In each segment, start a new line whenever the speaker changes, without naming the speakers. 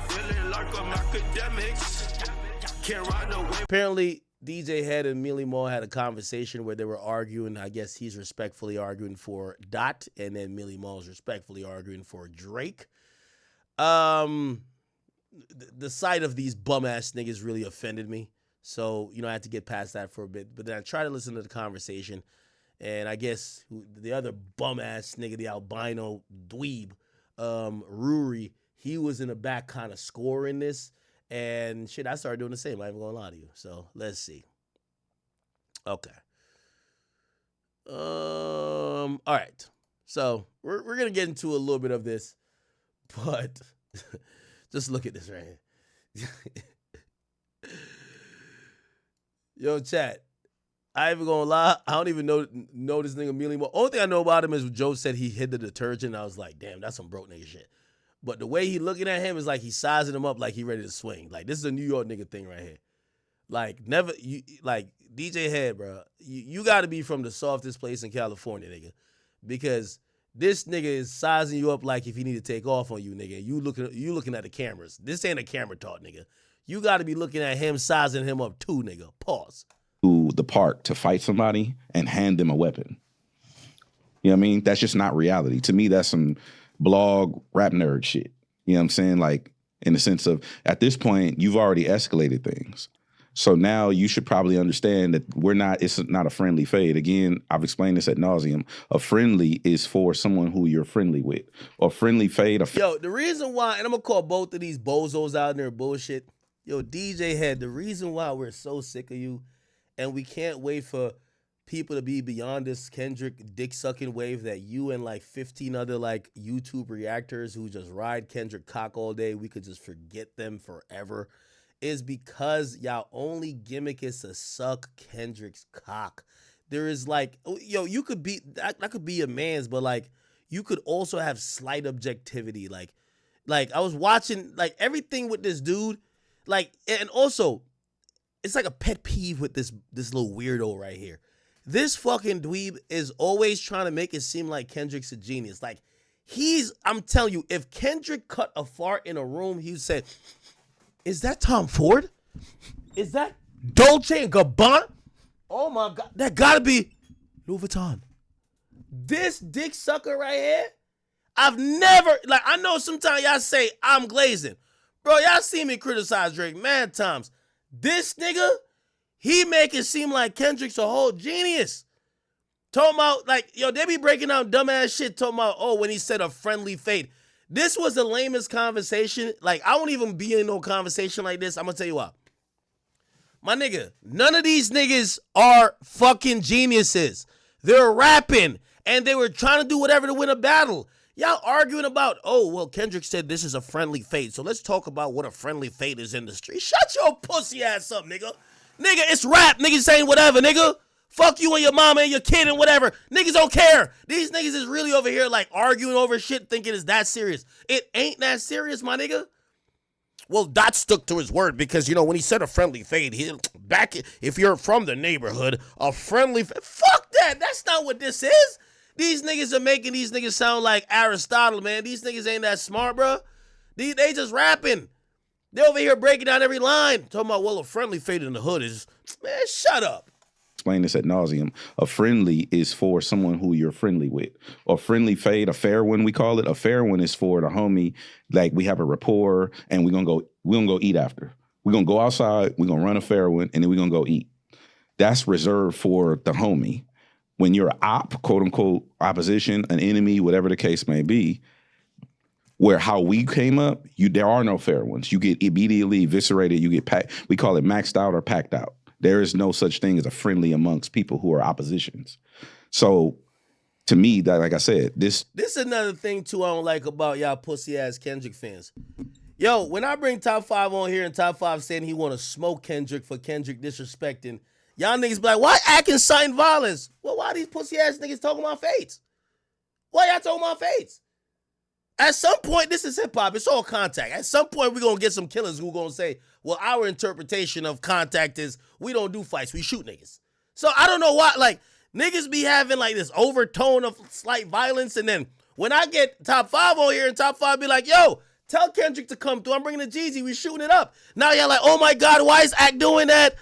feeling like I'm Akademiks. Can't ride away.
Apparently, DJ Hed and Mealy Mal had a conversation where they were arguing. I guess he's respectfully arguing for Dot, and then Mealy Mal's respectfully arguing for Drake. The sight of these bum-ass niggas really offended me. So, I had to get past that for a bit. But then I tried to listen to the conversation, and I guess the other bum-ass nigga, the albino dweeb, Rury, he was in the back kind of scoring this. And shit, I started doing the same. I'm not even gonna lie to you. So let's see. Okay. All right. So we're gonna get into a little bit of this, but just look at this right here. Yo, chat. I ain't even gonna lie. I don't even know this nigga Mealy Mal. Only thing I know about him is Joe said he hid the detergent. I was like, damn, that's some broke nigga shit. But the way he looking at him is like he's sizing him up like he ready to swing. Like, this is a New York nigga thing right here. Like, DJ Hed, bro, you got to be from the softest place in California, nigga. Because this nigga is sizing you up like if he need to take off on you, nigga. You looking at the cameras. This ain't a camera talk, nigga. You got to be looking at him, sizing him up too, nigga. Pause.
To the park to fight somebody and hand them a weapon. You know what I mean? That's just not reality. To me, that's some blog rap nerd shit. You know what I'm saying? Like, in the sense of, at this point, you've already escalated things. So now you should probably understand that it's not a friendly fade. Again, I've explained this ad nauseum. A friendly is for someone who you're friendly with. Or friendly fade.
Yo, the reason why, and I'm going to call both of these bozos out there bullshit. Yo, DJ Hed, the reason why we're so sick of you and we can't wait for people to be beyond this Kendrick dick-sucking wave that you and like 15 other like YouTube reactors who just ride Kendrick cock all day, we could just forget them forever, is because y'all only gimmick is to suck Kendrick's cock. There is like, yo, you could be, that could be a man's, but like, you could also have slight objectivity. Like I was watching like everything with this dude, like, and also, it's like a pet peeve with this little weirdo right here. This fucking dweeb is always trying to make it seem like Kendrick's a genius. Like, I'm telling you, if Kendrick cut a fart in a room, he would say, is that Tom Ford? Is that Dolce & Gabbana? Oh my God, that gotta be Louis Vuitton. This dick sucker right here, I've never, like, I know sometimes y'all say I'm glazing. Bro, y'all see me criticize Drake mad times. This nigga, he make it seem like Kendrick's a whole genius. Talking about, like, yo, they be breaking down dumbass shit talking about, oh, when he said a friendly fate. This was the lamest conversation. Like, I won't even be in no conversation like this. I'm going to tell you what. My nigga, none of these niggas are fucking geniuses. They're rapping, and they were trying to do whatever to win a battle. Y'all arguing about, oh, well, Kendrick said this is a friendly fate, so let's talk about what a friendly fate is in the street. Shut your pussy ass up, nigga. Nigga, it's rap. Niggas saying whatever, nigga. Fuck you and your mama and your kid and whatever. Niggas don't care. These niggas is really over here like arguing over shit thinking it's that serious. It ain't that serious, my nigga. Well, Dot stuck to his word because, you know, when he said a friendly fade, if you're from the neighborhood, a friendly fade. Fuck that. That's not what this is. These niggas are making these niggas sound like Aristotle, man. These niggas ain't that smart, bro. They just rapping. They over here breaking down every line. Talking about, well, a friendly fade in the hood is, man, shut up.
Explain this ad nauseum. A friendly is for someone who you're friendly with. Or friendly fade, a fair one we call it. A fair one is for the homie, like we have a rapport and we're gonna go eat after. We're gonna go outside, we're gonna run a fair one, and then we're gonna go eat. That's reserved for the homie. When you're op, quote unquote, opposition, an enemy, whatever the case may be, where how we came up, there are no fair ones. You get immediately eviscerated, you get packed. We call it maxed out or packed out. There is no such thing as a friendly amongst people who are oppositions. So, to me, that, like I said, this
is another thing, too, I don't like about y'all pussy-ass Kendrick fans. Yo, when I bring Top 5 on here and Top 5 saying he want to smoke Kendrick for Kendrick disrespecting, y'all niggas be like, why act inciting violence? Well, why these pussy-ass niggas talking about fates? Why y'all talking about fates? At some point, this is hip-hop. It's all contact. At some point, we're going to get some killers who are going to say, well, our interpretation of contact is we don't do fights. We shoot niggas. So I don't know why. Like, niggas be having, like, this overtone of slight violence. And then when I get Top 5 on here and Top 5 be like, yo, Tell Kendrick to come through. I'm bringing the Jeezy. We shooting it up. Now y'all like, oh my God, why is Act doing that?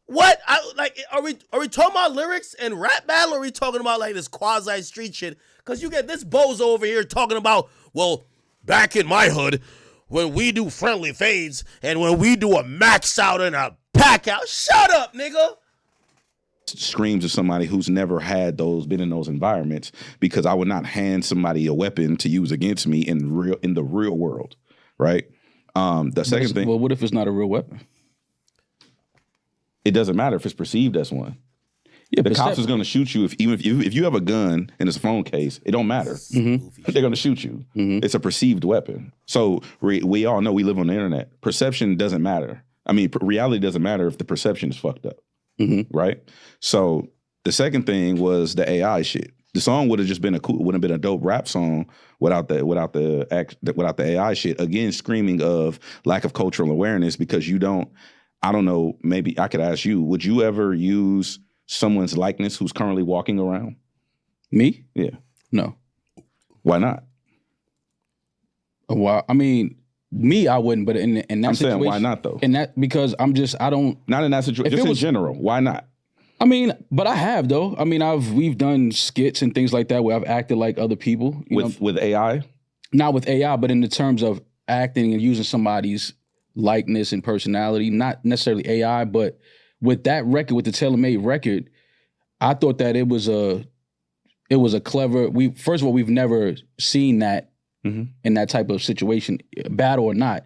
What? Are we talking about lyrics and rap battle, or are we talking about like this quasi street shit? Because you get this bozo over here talking about, well, back in my hood, when we do friendly fades and when we do a max out and a pack out. Shut up, nigga.
Screams of somebody who's never been in those environments, because I would not hand somebody a weapon to use against me in the real world, right? The second thing.
Well, what if it's not a real weapon?
It doesn't matter if it's perceived as one.
Yeah,
the cops is going to shoot you if you have a gun and it's a phone case. It don't matter. Mm-hmm. They're going to shoot you. Mm-hmm. It's a perceived weapon. So we all know we live on the internet. Perception doesn't matter. I mean, reality doesn't matter if the perception is fucked up. Mm-hmm. Right. So the second thing was the AI shit. The song would have just been a dope rap song without the AI shit. Again, screaming of lack of cultural awareness, because I don't know, maybe I could ask you, would you ever use someone's likeness who's currently walking around?
Me?
Yeah.
No.
Why not?
Well, I mean, me, I wouldn't, but in that
I'm
situation,
saying, why not though?
Because I don't.
Not in that situation. Just in general, why not?
I mean, but I have though. I mean, we've done skits and things like that where I've acted like other people.
With AI?
Not with AI, but in the terms of acting and using somebody's likeness and personality, not necessarily AI, but with that record, with the tailor-made record, I thought that it was a clever. First of all, we've never seen that. Mm-hmm. In that type of situation, bad or not.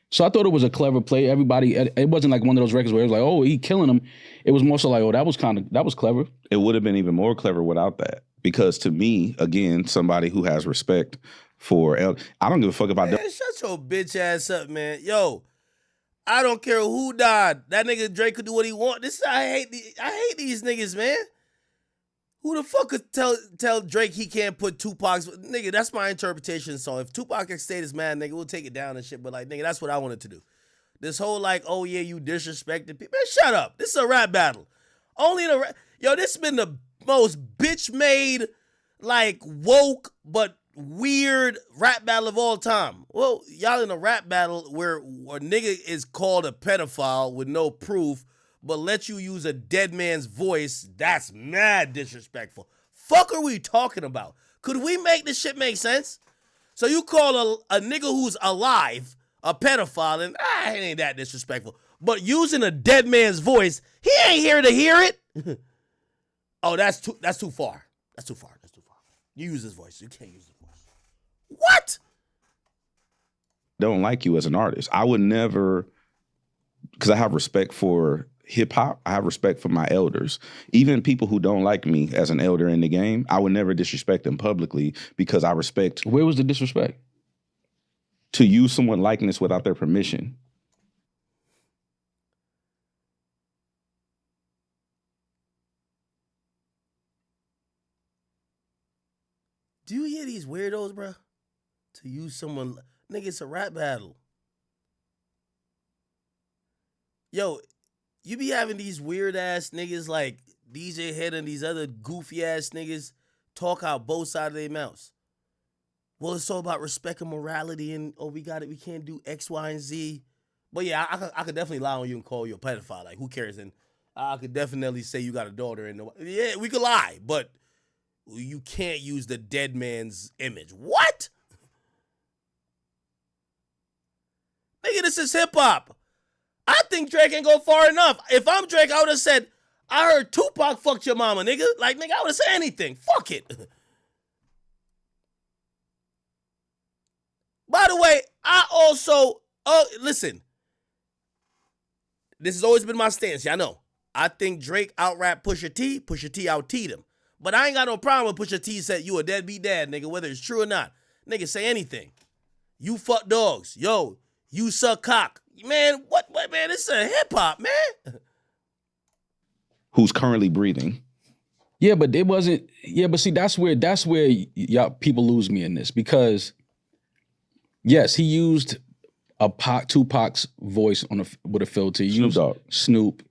So I thought it was a clever play. It wasn't like one of those records where it was like, oh, he killing him. It was more so like, oh, that was clever.
It would have been even more clever without that. Because to me, again, somebody who has respect for, I don't give a fuck about that.
Shut your bitch ass up, man. Yo, I don't care who died. That nigga Drake could do what he want. I hate these niggas, man. Who the fuck could tell Drake he can't put Tupac's... Nigga, that's my interpretation. So if Tupac stayed as mad, nigga, we'll take it down and shit. But, like, nigga, that's what I wanted to do. This whole, like, oh, yeah, you disrespected people. Man, shut up. This is a rap battle. Yo, this has been the most bitch-made, like, woke, but weird rap battle of all time. Well, y'all in a rap battle where a nigga is called a pedophile with no proof, but let you use a dead man's voice. That's mad disrespectful. Fuck are we talking about? Could we make this shit make sense? So you call a nigga who's alive a pedophile, and it ain't that disrespectful. But using a dead man's voice, he ain't here to hear it. Oh, that's too far. That's too far. You use his voice. You can't use his voice. What?
Don't like you as an artist. I would never, because I have respect for hip hop, I have respect for my elders. Even people who don't like me as an elder in the game, I would never disrespect them publicly because I respect.
Where was the disrespect?
To use someone's likeness without their permission.
Do you hear these weirdos, bro? To use someone, nigga, it's a rap battle. Yo, you be having these weird ass niggas like DJ Hed and these other goofy ass niggas talk out both sides of their mouths. Well, it's all about respect and morality, and we can't do X, Y, and Z. But yeah, I could definitely lie on you and call you a pedophile. Like, who cares? And I could definitely say you got a daughter, and yeah, we could lie, but you can't use the dead man's image. What? Nigga, this is hip hop. I think Drake ain't go far enough. If I'm Drake, I would have said, I heard Tupac fucked your mama, nigga. Like, nigga, I would have said anything. Fuck it. By the way, I also, listen, this has always been my stance. Y'all know. I think Drake out-rap Pusha T out-T'd him. But I ain't got no problem with Pusha T said you a deadbeat dad, nigga, whether it's true or not. Nigga, say anything. You fuck dogs. Yo, you suck cock. Man, what man, this is a hip-hop, man.
Who's currently breathing.
Yeah, but it wasn't, but see, that's where y'all people lose me in this, because yes, he used Tupac's voice with a filter. He
Snoop
used
Dogg.
Snoop.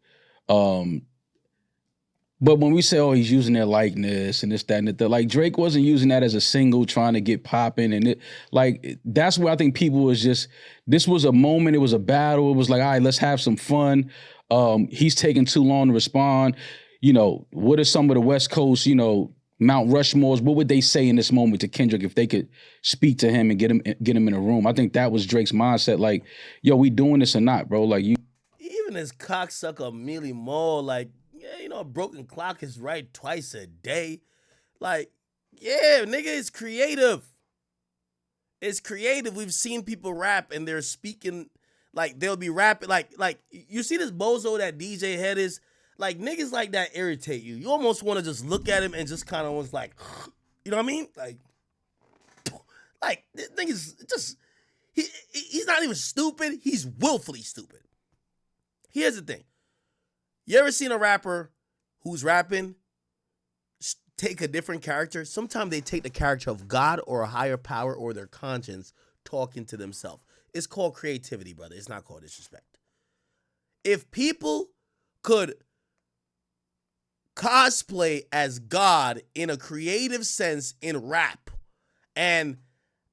But when we say, oh, he's using their likeness and this, that, and that, like Drake wasn't using that as a single trying to get popping. And it, like, that's where I think people was just, this was a moment, it was a battle. It was like, all right, let's have some fun. He's taking too long to respond. You know, what are some of the West Coast, you know, Mount Rushmores, what would they say in this moment to Kendrick if they could speak to him and get him in a room? I think that was Drake's mindset. Like, yo, we doing this or not, bro? Like, you.
Even this cocksucker Mealy Mal, like, yeah, you know, a broken clock is right twice a day. Like, yeah, nigga, it's creative. It's creative. We've seen people rap and they're speaking, like, they'll be rapping. Like, you see this bozo that DJ Hed is? Like, niggas like that irritate you. You almost want to just look at him and just kind of was like, you know what I mean? Like this nigga's just, he's not even stupid. He's willfully stupid. Here's the thing. You ever seen a rapper who's rapping take a different character? Sometimes they take the character of God or a higher power or their conscience talking to themselves. It's called creativity, brother. It's not called disrespect. If people could cosplay as God in a creative sense in rap and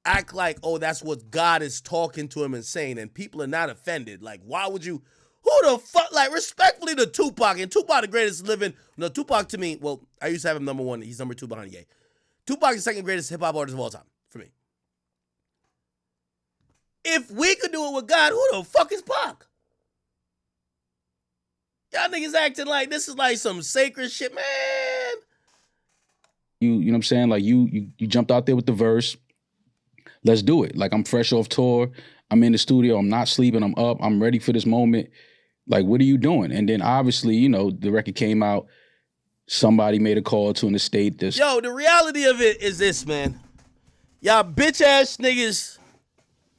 act like, oh, that's what God is talking to him and saying, and people are not offended, like, why would you? Who the fuck, like, respectfully to Tupac, and Tupac the greatest living, no, Tupac to me, well, I used to have him number one, he's number two behind Ye. Tupac is the second greatest hip-hop artist of all time, for me. If we could do it with God, who the fuck is Pac? Y'all niggas acting like this is like some sacred shit, man.
You know what I'm saying? Like, you jumped out there with the verse. Let's do it. Like, I'm fresh off tour. I'm in the studio. I'm not sleeping. I'm up. I'm ready for this moment. Like, what are you doing? And then obviously, you know, the record came out. Somebody made a call to an estate.
Yo, the reality of it is this, man. Y'all bitch ass niggas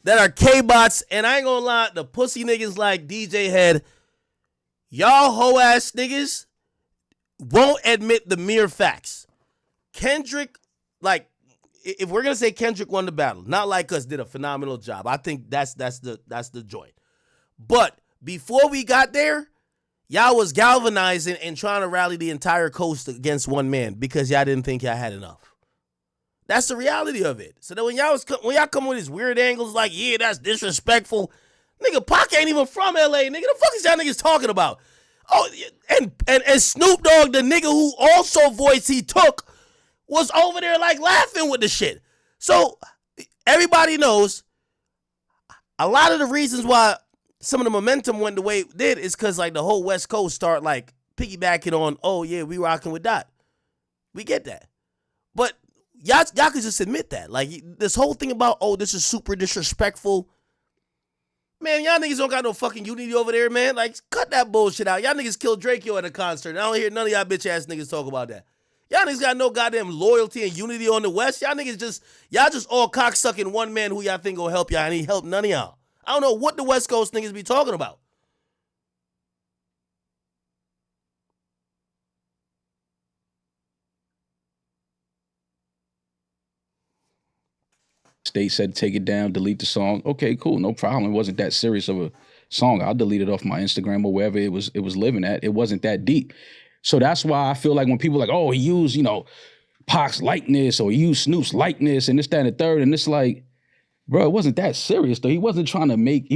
that are K-bots, and I ain't gonna lie, the pussy niggas like DJ Hed, y'all hoe ass niggas won't admit the mere facts. Kendrick, like, if we're gonna say Kendrick won the battle, not like us did a phenomenal job. I think that's the joint. But before we got there, y'all was galvanizing and trying to rally the entire coast against one man because y'all didn't think y'all had enough. That's the reality of it. So then when y'all come with these weird angles like, yeah, that's disrespectful. Nigga, Pac ain't even from LA. Nigga, the fuck is y'all niggas talking about? Oh, and Snoop Dogg, the nigga who also voiced he took, was over there like laughing with the shit. So everybody knows a lot of the reasons why some of the momentum went the way it did is because like the whole West Coast start like piggybacking on, oh yeah, we rocking with Dot. We get that. But y'all could just admit that. Like this whole thing about, oh, this is super disrespectful. Man, y'all niggas don't got no fucking unity over there, man. Like, cut that bullshit out. Y'all niggas killed Drake at a concert. And I don't hear none of y'all bitch ass niggas talk about that. Y'all niggas got no goddamn loyalty and unity on the West. Y'all niggas y'all just all cocksucking one man who y'all think will help y'all, and he helped none of y'all. I don't know what the West Coast niggas be talking about.
State said take it down, delete the song. Okay, cool, no problem. It wasn't that serious of a song. I'll delete it off my Instagram or wherever it was living at. It wasn't that deep. So that's why I feel like when people are like, oh, he used, you know, Pac's likeness or he used Snoop's likeness and this, that, and the third, and it's like, bro, it wasn't that serious though. He wasn't trying to make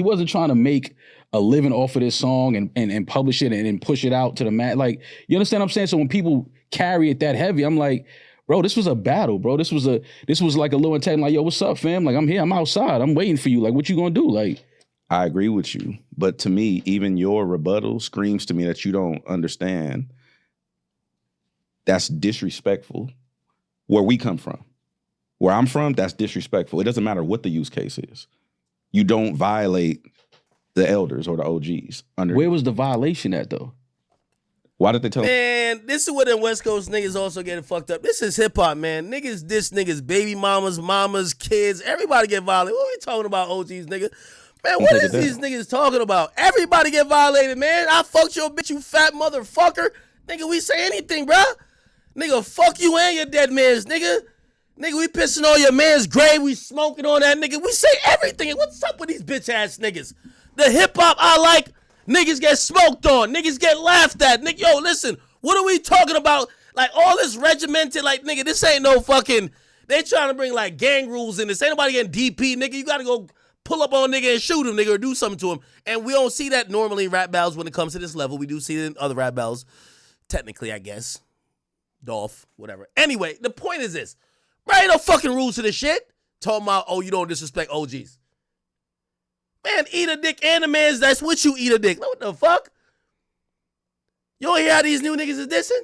a living off of this song and publish it and push it out to the mat. Like, you understand what I'm saying? So when people carry it that heavy, I'm like, bro, this was a battle, bro. This was like a little attack, like, yo, what's up, fam? Like, I'm here, I'm outside, I'm waiting for you. Like, what you gonna do? Like,
I agree with you. But to me, even your rebuttal screams to me that you don't understand. That's disrespectful. Where we come from. Where I'm from, that's disrespectful. It doesn't matter what the use case is. You don't violate the elders or the OGs.
Where was the violation at, though?
Why did they tell
Man, this is where them West Coast niggas also getting fucked up. This is hip-hop, man. Niggas diss niggas, baby mamas, kids. Everybody get violated. What are we talking about, OGs, nigga? Man, what is these niggas talking about? Everybody get violated, man. I fucked your bitch, you fat motherfucker. Nigga, we say anything, bruh. Nigga, fuck you and your dead mans, nigga. Nigga, we pissing on your man's grave. We smoking on that nigga. We say everything. What's up with these bitch ass niggas? The hip hop I like, niggas get smoked on. Niggas get laughed at. Nigga, yo, listen, What are we talking about? Like, all this regimented, like, nigga, this ain't no fucking, they trying to bring, like, gang rules in this. Ain't nobody getting DP, nigga. You got to go pull up on a nigga and shoot him, nigga, or do something to him. And we don't see that normally in rap battles when it comes to this level. We do see it in other rap battles, technically, I guess. Dolph, whatever. Anyway, the point is this. There ain't no fucking rules to this shit. Talking about, oh, you don't disrespect OGs. Man, eat a dick and a man's, that's what you eat a dick. What the fuck? You don't hear how these new niggas is dissing?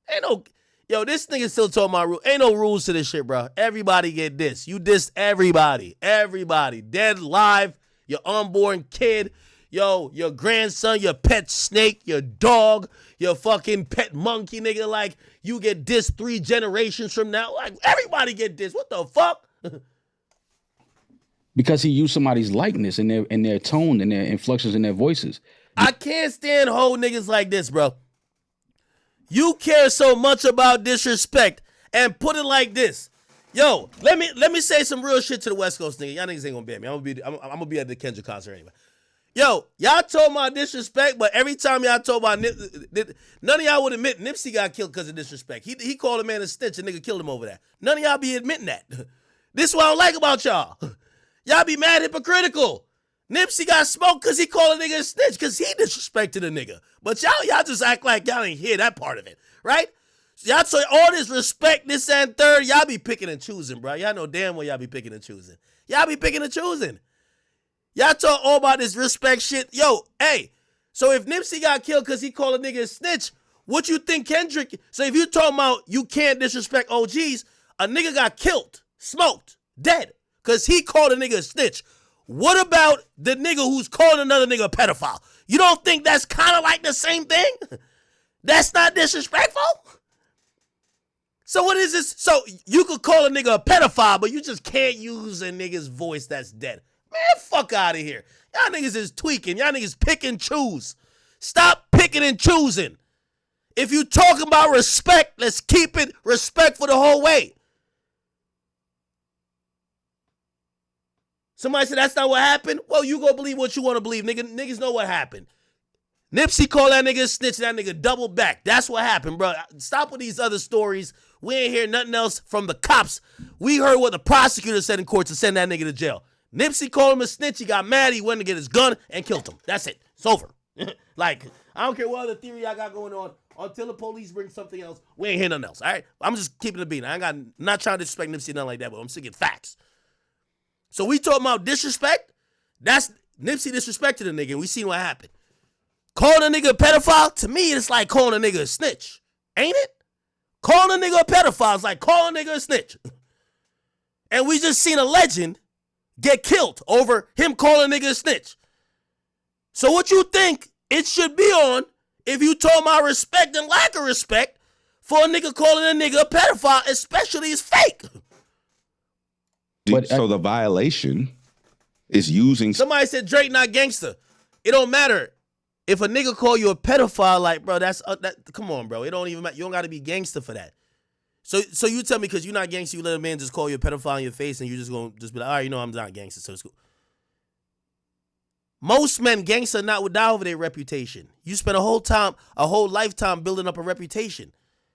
Ain't no, yo, this nigga still talking about rules. Ain't no rules to this shit, bro. Everybody get dissed. You diss everybody. Everybody. Dead, live, your unborn kid, yo, your grandson, your pet snake, your dog, your fucking pet monkey, nigga. Like, you get dissed 3 generations from now. Like, everybody get dissed. What the fuck?
Because he used somebody's likeness in their tone and their inflections in their voices.
I can't stand whole niggas like this, bro. You care so much about disrespect and put it like this. Yo, let me say some real shit to the West Coast nigga. Y'all niggas ain't gonna ban me. I'm gonna be at the Kendrick concert anyway. Yo, y'all told my disrespect, but every time y'all told my none of y'all would admit Nipsey got killed because of disrespect. He called a man a snitch, a nigga killed him over that. None of y'all be admitting that. This is what I don't like about y'all. Y'all be mad hypocritical. Nipsey got smoked because he called a nigga a snitch because he disrespected a nigga. But y'all just act like y'all ain't hear that part of it, right? So y'all say all this respect, this and third, y'all be picking and choosing, bro. Y'all know damn well y'all be picking and choosing. Y'all be picking and choosing. Y'all talk all about this respect shit. Yo, hey, so if Nipsey got killed because he called a nigga a snitch, what you think Kendrick, so if you talking about you can't disrespect OGs, a nigga got killed, smoked, dead, because he called a nigga a snitch. What about the nigga who's calling another nigga a pedophile? You don't think that's kind of like the same thing? That's not disrespectful? So what is this? So you could call a nigga a pedophile, but you just can't use a nigga's voice that's dead. Man, fuck out of here. Y'all niggas is tweaking. Y'all niggas pick and choose. Stop picking and choosing. If you talking about respect, let's keep it respectful the whole way. Somebody said that's not what happened. Well, you go believe what you want to believe, nigga. Niggas know what happened. Nipsey called that nigga a snitch, and that nigga doubled back. That's what happened, bro. Stop with these other stories. We ain't hear nothing else from the cops. We heard what the prosecutor said in court to send that nigga to jail. Nipsey called him a snitch. He got mad. He went to get his gun and killed him. That's it. It's over. Like, I don't care what other theory I got going on. Until the police bring something else, we ain't hear nothing else, all right? I'm just keeping it beat. I'm not trying to disrespect Nipsey, nothing like that, but I'm sticking facts. So we talking about disrespect? That's Nipsey disrespected a nigga, and we seen what happened. Calling a nigga a pedophile, to me, it's like calling a nigga a snitch. Ain't it? Calling a nigga a pedophile is like calling a nigga a snitch. And we just seen a legend get killed over him calling a nigga a snitch. So what you think it should be on if you told my respect and lack of respect for a nigga calling a nigga a pedophile, especially it's fake?
But, so the violation is using...
Somebody said Drake not gangster. It don't matter. If a nigga call you a pedophile, like, bro, that's come on, bro. It don't even matter. You don't got to be gangster for that. So you tell me because you're not gangster, you let a man just call you a pedophile in your face and you just going to just be like, all right, you know I'm not gangster, so it's cool. Most men gangster not would die over their reputation. You spend a whole lifetime building up a reputation.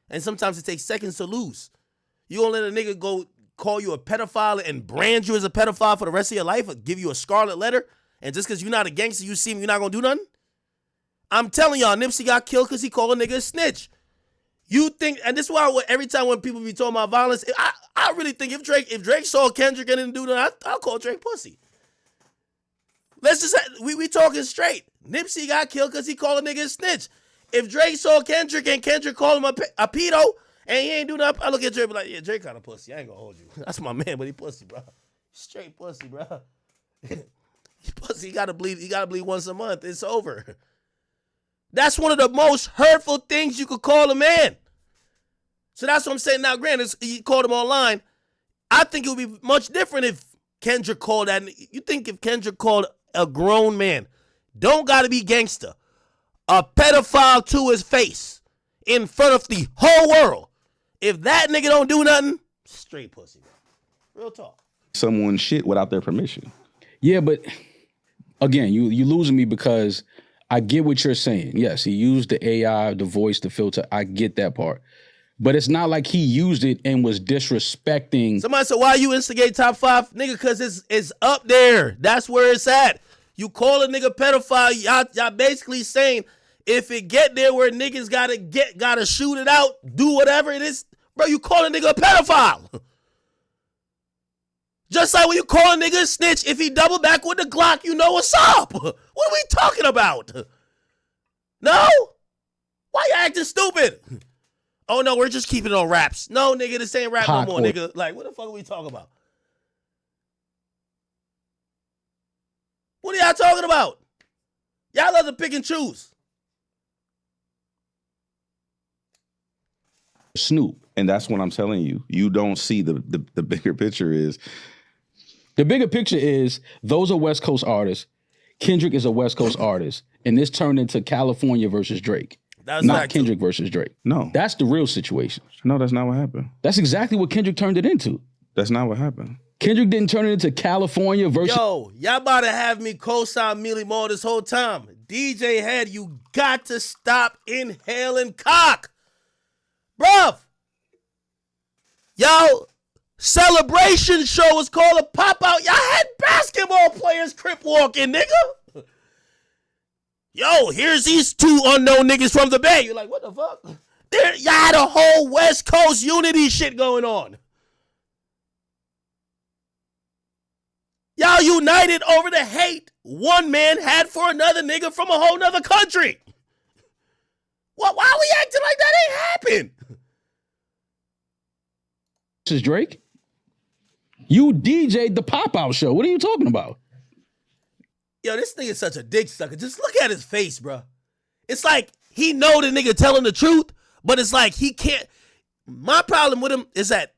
And sometimes it takes seconds to lose. You gonna let a nigga go call you a pedophile and brand you as a pedophile for the rest of your life or give you a scarlet letter, and just because you're not a gangster, you see him, you're not gonna do nothing? I'm telling y'all, Nipsey got killed because he called a nigga a snitch. You think, and this is why every time when people be talking about violence, I really think if Drake saw Kendrick and didn't do that, I'll call Drake pussy. Let's just, we talking straight. Nipsey got killed because he called a nigga a snitch. If Drake saw Kendrick and Kendrick called him a pedo and he ain't do nothing, I look at Drake and be like, yeah, Drake kind of pussy. I ain't gonna hold you. That's my man, but he pussy, bro. Straight pussy, bro. He pussy. He gotta bleed once a month. It's over. That's one of the most hurtful things you could call a man. So that's what I'm saying. Now, granted, he called him online. I think it would be much different if Kendrick called that. You think if Kendrick called a grown man, don't gotta be gangster, a pedophile to his face in front of the whole world, if that nigga don't do nothing, straight pussy, bro. Real talk.
Someone's shit without their permission.
Yeah, but again, you losing me because I get what you're saying. Yes, he used the AI, the voice, the filter. I get that part. But it's not like he used it and was disrespecting.
Somebody said, why you instigate top 5? Nigga, because it's up there. That's where it's at. You call a nigga pedophile, y'all basically saying, if it get there where niggas gotta shoot it out, do whatever it is, bro, you call a nigga a pedophile. Just like when you call a nigga a snitch, if he double back with the Glock, you know what's up. What are we talking about? No? Why you acting stupid? Oh, no, we're just keeping it on raps. No, nigga, this ain't rap no more, nigga. Like, what the fuck are we talking about? What are y'all talking about? Y'all love to pick and choose.
Snoop.
And that's what I'm telling you. You don't see the bigger picture is.
The bigger picture is those are West Coast artists. Kendrick is a West Coast artist. And this turned into California versus Drake.
That's
not Kendrick versus Drake.
No.
That's the real situation.
No, that's not what happened.
That's exactly what Kendrick turned it into.
That's not what happened.
Kendrick didn't turn it into California versus...
Yo, y'all about to have me co-sign Mealy Mal this whole time. DJ Hed, you got to stop inhaling cock. Bruv. Yo, celebration show was called a pop-out. Y'all had basketball players crip walking, nigga. Yo, here's these 2 unknown niggas from the Bay. You're like, what the fuck? Y'all had a whole West Coast unity shit going on. Y'all united over the hate one man had for another nigga from a whole nother country. Why are we acting like that ain't happened?
This is Drake. You DJ'd the pop-out show. What are you talking about?
Yo, this nigga's such a dick sucker. Just look at his face, bro. It's like he know the nigga telling the truth, but it's like he can't. My problem with him is that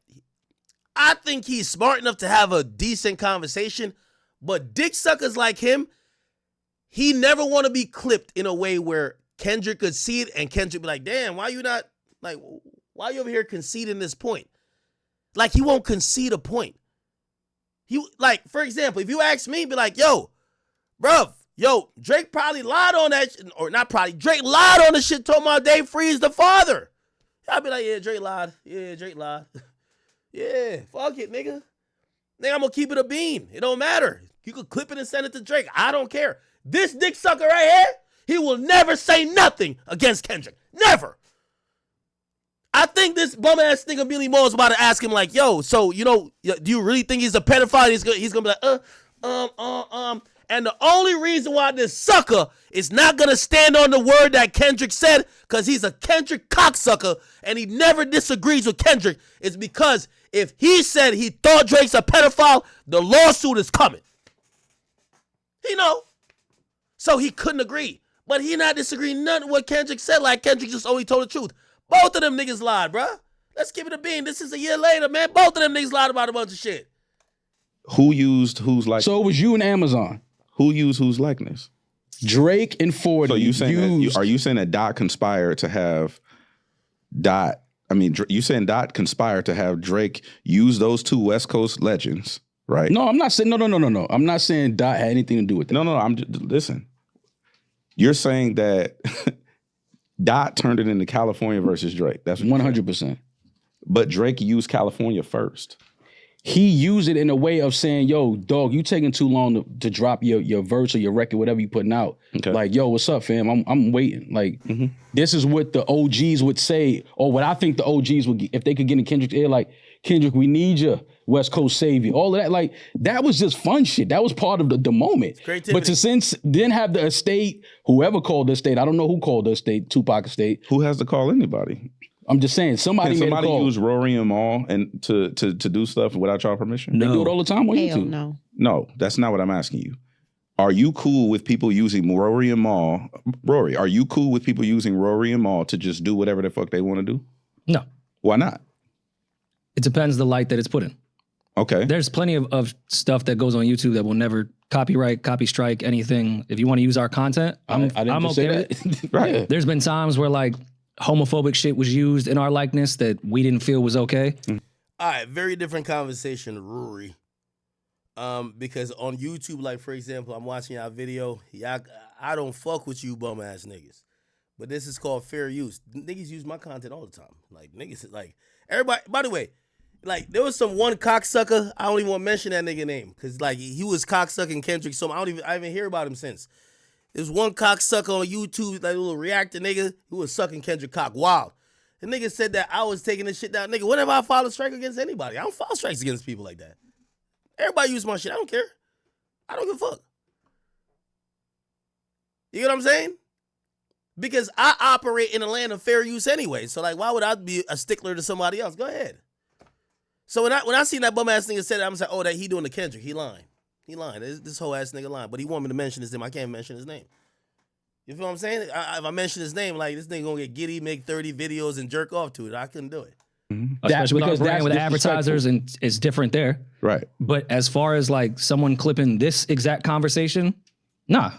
I think he's smart enough to have a decent conversation, but dick suckers like him, he never want to be clipped in a way where Kendrick could see it and Kendrick be like, damn, why you not, like, why you over here conceding this point? Like, he won't concede a point. He, like, for example, if you ask me, be like, yo, bruv, yo, Drake probably lied on that, or not probably, Drake lied on the shit, told my Dave Freeze the father. I'll be like, yeah, Drake lied. Yeah, Drake lied. Yeah, fuck it, nigga. Nigga, I'm gonna keep it a bean. It don't matter. You could clip it and send it to Drake. I don't care. This dick sucker right here, he will never say nothing against Kendrick. Never. I think this bum ass nigga Mealy Mal is about to ask him like, yo, so, you know, do you really think he's a pedophile? He's gonna be like, And the only reason why this sucker is not going to stand on the word that Kendrick said, because he's a Kendrick cocksucker and he never disagrees with Kendrick, is because if he said he thought Drake's a pedophile, the lawsuit is coming. He know. So he couldn't agree. But he not disagreeing nothing with what Kendrick said, like Kendrick just only told the truth. Both of them niggas lied, bruh. Let's give it a bean. This is a year later, man. Both of them niggas lied about a bunch of shit.
Who used whose likeness?
So it was you and Amazon.
Who used whose likeness?
Drake and 40.
So you saying are you saying that Dot conspired to have Dot? I mean, you saying Dot conspired to have Drake use those 2 West Coast legends, right?
No, I'm not saying no. I'm not saying Dot had anything to do with that.
No. Listen. You're saying that Dot turned it into California versus Drake. That's what
100%.
But Drake used California first.
He used it in a way of saying, yo, dog, you taking too long to drop your verse or your record, whatever you putting out.
Okay.
Like, yo, what's up, fam? I'm waiting. Like, This is what the OGs would say, or what I think the OGs would, if they could get in Kendrick's ear, like, Kendrick, we need you, West Coast savior. All of that, like, that was just fun shit. That was part of the moment.
Creativity.
But to then have the estate, whoever called the estate, I don't know who called the estate, Tupac estate.
Who has to call anybody?
I'm just saying, somebody
Can
made a
somebody
call.
use Rury and Mal and to do stuff without y'all permission?
They do it all the time on
Hell
YouTube.
no.
No, that's not what I'm asking you. Are you cool with people using Rury and Mal? Rory, are you cool with people using Rury and Mal to just do whatever the fuck they want to do?
No.
Why not?
It depends the light that it's put in.
Okay.
There's plenty of stuff that goes on YouTube that will never copyright, copy strike, anything. If you want to use our content, I'm
just say
okay with
that.
it.
Right.
Yeah.
There's been times where like homophobic shit was used in our likeness that we didn't feel was okay.
All right, very different conversation, Rury. Because on YouTube, like for example, I'm watching y'all video. I don't fuck with you bum ass niggas. But this is called fair use. Niggas use my content all the time. Like niggas, like everybody. By the way, like there was some one cocksucker. I don't even want to mention that nigga name because like he was cocksucking Kendrick. So I even hear about him since. There's one cocksucker on YouTube, like a little reactor nigga who was sucking Kendrick cock wild. The nigga said that I was taking this shit down. Nigga, whenever I file a strike against anybody, I don't file strikes against people like that. Everybody use my shit. I don't care. I don't give a fuck. You get what I'm saying? Because I operate in a land of fair use anyway. So like, why would I be a stickler to somebody else? Go ahead. So when I seen that bum ass nigga say that, I'm like, oh, that he doing the Kendrick. He lying. He lying. This whole ass nigga lying. But he want me to mention his name. I can't mention his name. You feel what I'm saying? If I mention his name, like this nigga gonna get giddy, make 30 videos and jerk off to it. I couldn't do it.
Especially with our brand with advertisers, and it's different there.
Right.
But as far as like someone clipping this exact conversation, nah,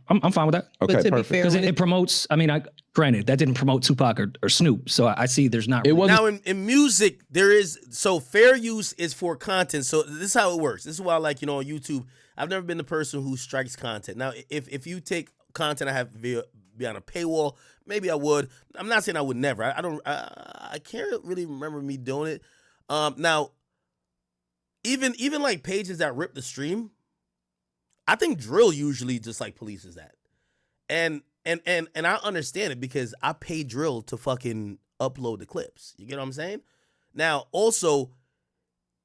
I'm fine with that.
Okay,
But to be
perfect.
fair,
Because
when
it promotes, I mean, granted, that didn't promote Tupac or Snoop. So I see there's not.
It wasn't.
Now in music, there is, so fair use is for content. So this is how it works. This is why, like, you know, on YouTube, I've never been the person who strikes content. Now, if you take content I have behind a paywall, maybe I would. I'm not saying I would never. I can't really remember me doing it. Now, even like pages that rip the stream, I think drill usually just like polices that. And I understand it because I pay drill to fucking upload the clips. You get what I'm saying? Now, also,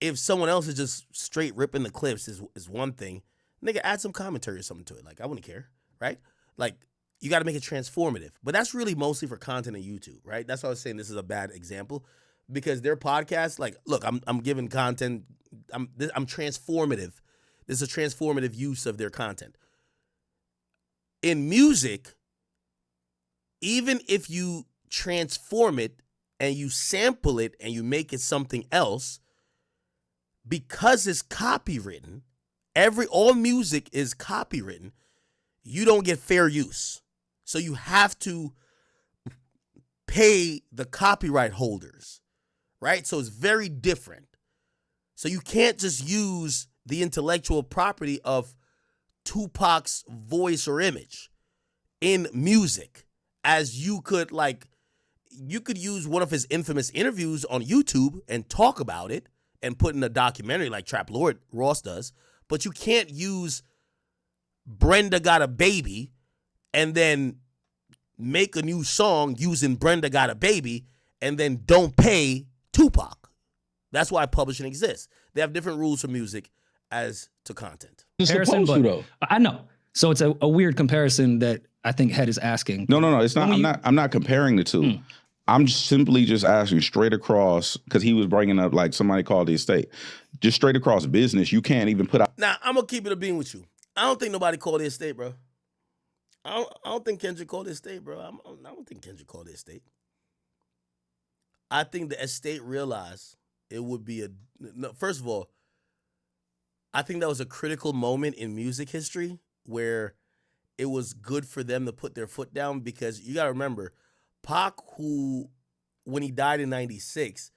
if someone else is just straight ripping the clips is one thing. Nigga, add some commentary or something to it. Like, I wouldn't care, right? Like, you got to make it transformative. But that's really mostly for content on YouTube, right? That's why I was saying this is a bad example because their podcasts, like, look, I'm giving content. I'm transformative. This is a transformative use of their content. In music, even if you transform it and you sample it and you make it something else, because it's copywritten, all music is copywritten, you don't get fair use. So you have to pay the copyright holders, right? So it's very different. So you can't just use the intellectual property of Tupac's voice or image in music as you could, like, you could use one of his infamous interviews on YouTube and talk about it and put in a documentary like Trap Lord Ross does, but you can't use Brenda Got a Baby and then make a new song using Brenda Got a Baby and then don't pay Tupac. That's why publishing exists. They have different rules for music as to content.
It's
Comparison,
supposed to,
but
though.
I know. So it's a weird comparison that I think Hed is asking.
No. It's not. I'm not comparing the two. I'm simply just asking straight across because he was bringing up like somebody called the estate. Just straight across business, you can't even put out.
Now, I'm going to keep it a bean with you. I don't think nobody called the estate, bro. I don't think Kendrick called the estate, bro. I don't think Kendrick called the estate. I think the estate realized it would be first of all, I think that was a critical moment in music history where it was good for them to put their foot down because you got to remember, Pac, who, when he died in 96,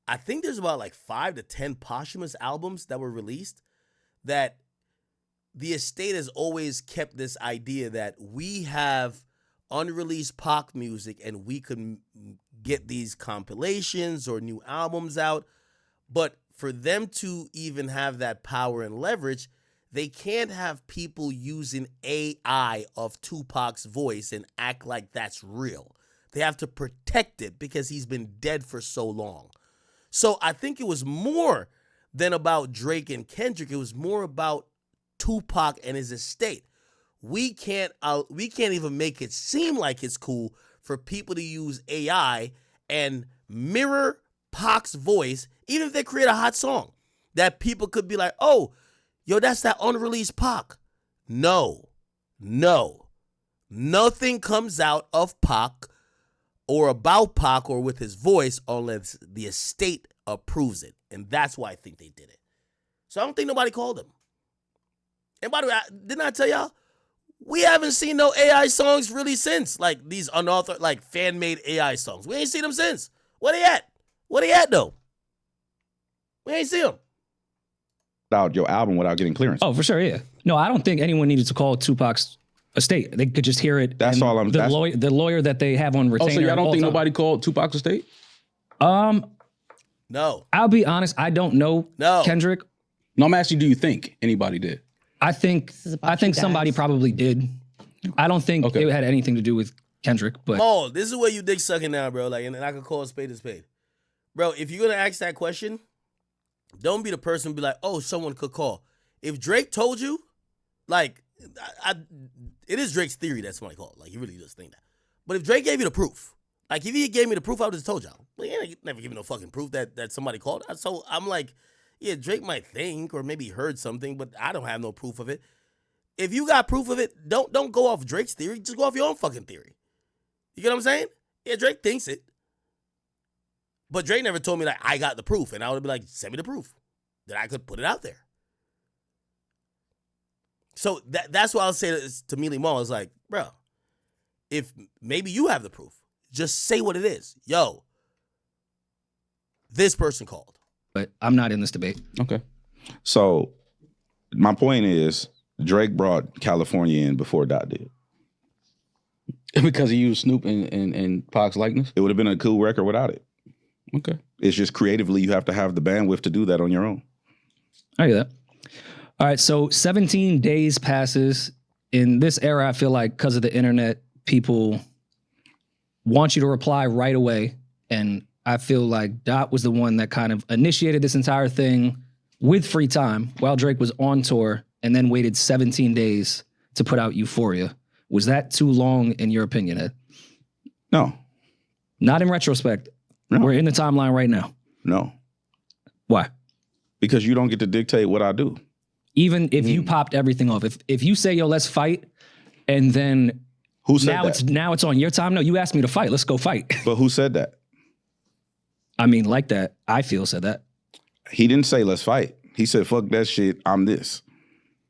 I think there's about like 5 to 10 posthumous albums that were released that the estate has always kept this idea that we have unreleased Pac music and we could get these compilations or new albums out. But for them to even have that power and leverage, they can't have people using AI of Tupac's voice and act like that's real. They have to protect it because he's been dead for so long. So I think it was more than about Drake and Kendrick. It was more about Tupac and his estate. We can't even make it seem like it's cool for people to use AI and mirror Pac's voice, even if they create a hot song that people could be like, oh, yo, that's that unreleased Pac. No. Nothing comes out of Pac or about Pac or with his voice unless the estate approves it. And that's why I think they did it. So I don't think nobody called him. And by the way, didn't I tell y'all? We haven't seen no AI songs really since. Like these unauthorized, like fan-made AI songs. We ain't seen them since. Where they at? Where they at though? We ain't see them.
Out your album without getting clearance.
Oh, for sure, yeah. No, I don't think anyone needed to call Tupac's estate. They could just hear it.
That's
and
all I'm- that's-
the lawyer that they have on retainer.
Oh, so y'all
at
don't
all
think
time.
nobody called Tupac's estate?
No.
I'll be honest. I don't know
No.
Kendrick.
No, I'm asking, do you think anybody did?
I think
is about
somebody
you guys.
probably did. I don't think
Okay.
it had anything to do with Kendrick, but
Maul, this is where you dick sucking now, bro. Like, and I could call a spade. Bro, if you're gonna ask that question, don't be the person who be like, oh, someone could call. If Drake told you, like, it is Drake's theory that somebody called. Like, he really does think that. But if Drake gave you the proof, like, if he gave me the proof, I would have just told y'all. Like, he ain't never given no fucking proof that somebody called. So I'm like, yeah, Drake might think or maybe heard something, but I don't have no proof of it. If you got proof of it, don't go off Drake's theory. Just go off your own fucking theory. You get what I'm saying? Yeah, Drake thinks it. But Drake never told me that I got the proof. And I would be like, send me the proof. That I could put it out there. So that's why I'll say to Mealy Mal. It's like, bro, if maybe you have the proof, just say what it is. Yo, this person called.
I'm not in this debate.
Okay.
So my point is, Drake brought California in before Dot did.
Because he used Snoop and Pac's likeness?
It would have been a cool record without it.
Okay.
It's just creatively, you have to have the bandwidth to do that on your own.
I hear that. All right, so 17 days passes. In this era, I feel like because of the internet, people want you to reply right away. And I feel like Dot was the one that kind of initiated this entire thing with free time while Drake was on tour and then waited 17 days to put out Euphoria. Was that too long in your opinion, Ed?
No,
Not in retrospect.
No.
We're in the timeline right now.
no.
Why?
Because you don't get to dictate what I do.
Even if you popped everything off, if you say, yo, let's fight, and then
Who said
now
that?
it's on your time. No, you asked me to fight. Let's go fight.
But who said that?
I mean, like that. I feel said that.
He didn't say let's fight. He said, fuck that shit, I'm this.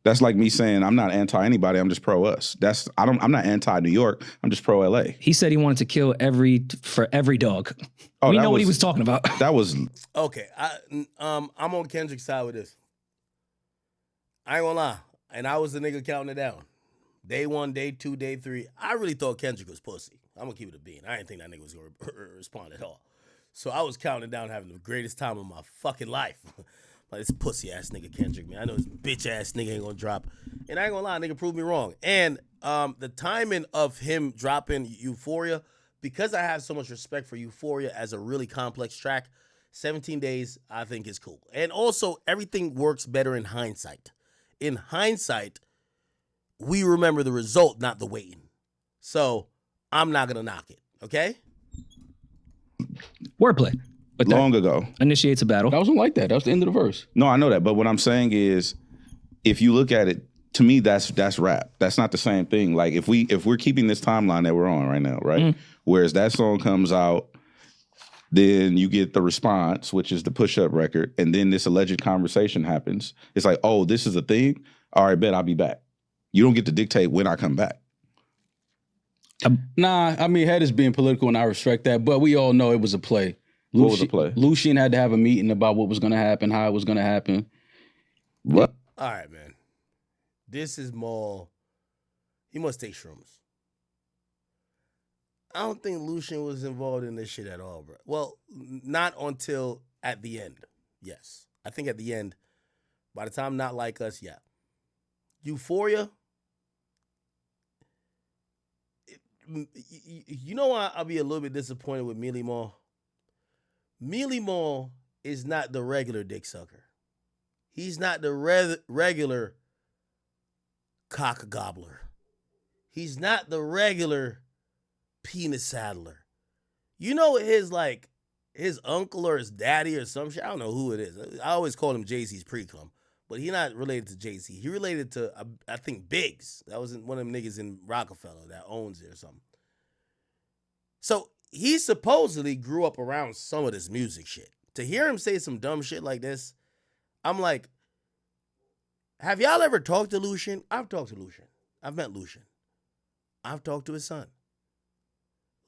That's like me saying I'm not anti anybody, I'm just pro us. I'm not anti New York, I'm just pro LA.
He said he wanted to kill every dog.
Oh,
We
that
know what he
was-
was talking about.
That was
Okay, I'm on Kendrick's side with this. I ain't gonna lie, and I was the nigga counting it down. Day 1, day 2, day 3. I really thought Kendrick was pussy. I'm gonna keep it a bean. I didn't think that nigga was gonna respond at all. So I was counting down, having the greatest time of my fucking life. Like, this pussy ass nigga Kendrick, man. I know this bitch ass nigga ain't gonna drop. And I ain't gonna lie, nigga proved me wrong. And the timing of him dropping Euphoria, because I have so much respect for Euphoria as a really complex track, 17 days I think is cool. And also, everything works better in hindsight. In hindsight, we remember the result, not the waiting. So I'm not gonna knock it, okay?
Wordplay. But that
long ago.
initiates a battle.
That wasn't like that. That was the end of the verse.
No, I know that. But what I'm saying is, if you look at it, to me, that's rap. That's not the same thing. Like if we're keeping this timeline that we're on right now, right? Whereas that song comes out, then you get the response, which is the push-up record, and then this alleged conversation happens. It's like, oh, this is a thing? All right, bet I'll be back. You don't get to dictate when I come back.
Nah, I mean, Hed is being political, and I respect that, but we all know it was a play.
What was the play?
Lucian had to have a meeting about what was going to happen, how it was going to happen.
What?
All right, man. This is Maul. He must take shrooms. I don't think Lucian was involved in this shit at all, bro. Well, not until at the end. Yes. I think at the end, by the time Not Like Us, yeah. Euphoria. You know why I'll be a little bit disappointed with Mealy Mal? Mealy Mal is not the regular dick sucker. He's not the regular cock gobbler. He's not the regular penis saddler. You know his uncle or his daddy or some shit? I don't know who it is. I always call him Jay-Z's pre-cum, but he's not related to Jay-Z. He related to, I think, Biggs. That was one of them niggas in Rockefeller that owns it or something. So he supposedly grew up around some of this music shit. To hear him say some dumb shit like this, I'm like, have y'all ever talked to Lucian? I've talked to Lucian. I've met Lucian. I've talked to his son.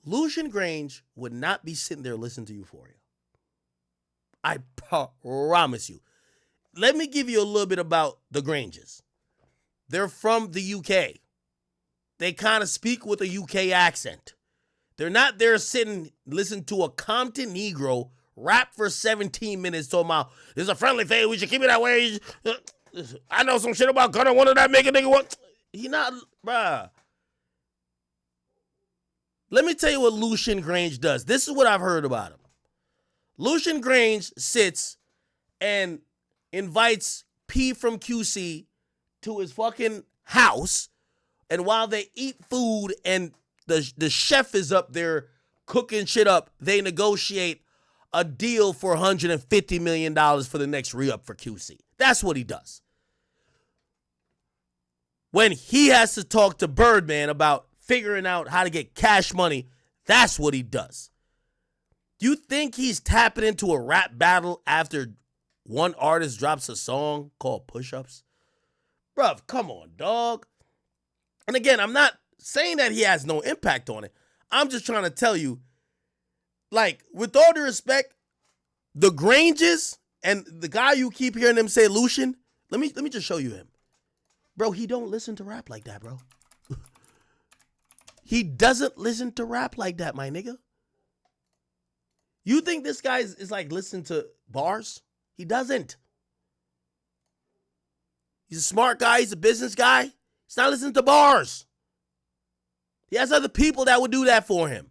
Lucian Grange would not be sitting there listening to Euphoria. I promise you. Let me give you a little bit about the Granges. They're from the UK. they kind of speak with a UK accent. They're not there sitting, listen to a Compton Negro rap for 17 minutes talking about, this is a friendly thing, we should keep it that way. I know some shit about Gunna, one of that make a nigga what? He not, bruh. Let me tell you what Lucian Grange does. This is what I've heard about him. Lucian Grange sits and invites P from QC to his fucking house, and while they eat food and the chef is up there cooking shit up, they negotiate a deal for $150 million for the next re-up for QC. That's what he does. When he has to talk to Birdman about figuring out how to get cash money, that's what he does. You think he's tapping into a rap battle after one artist drops a song called Push-Ups? Bruv, come on, dog. And again, I'm not saying that he has no impact on it. I'm just trying to tell you, like, with all due respect, the Granges and the guy you keep hearing them say Lucian, let me just show you him. Bro, he don't listen to rap like that, bro. He doesn't listen to rap like that, my nigga. You think this guy is like listening to bars? He doesn't. He's a smart guy. He's a business guy. He's not listening to bars. He has other people that would do that for him.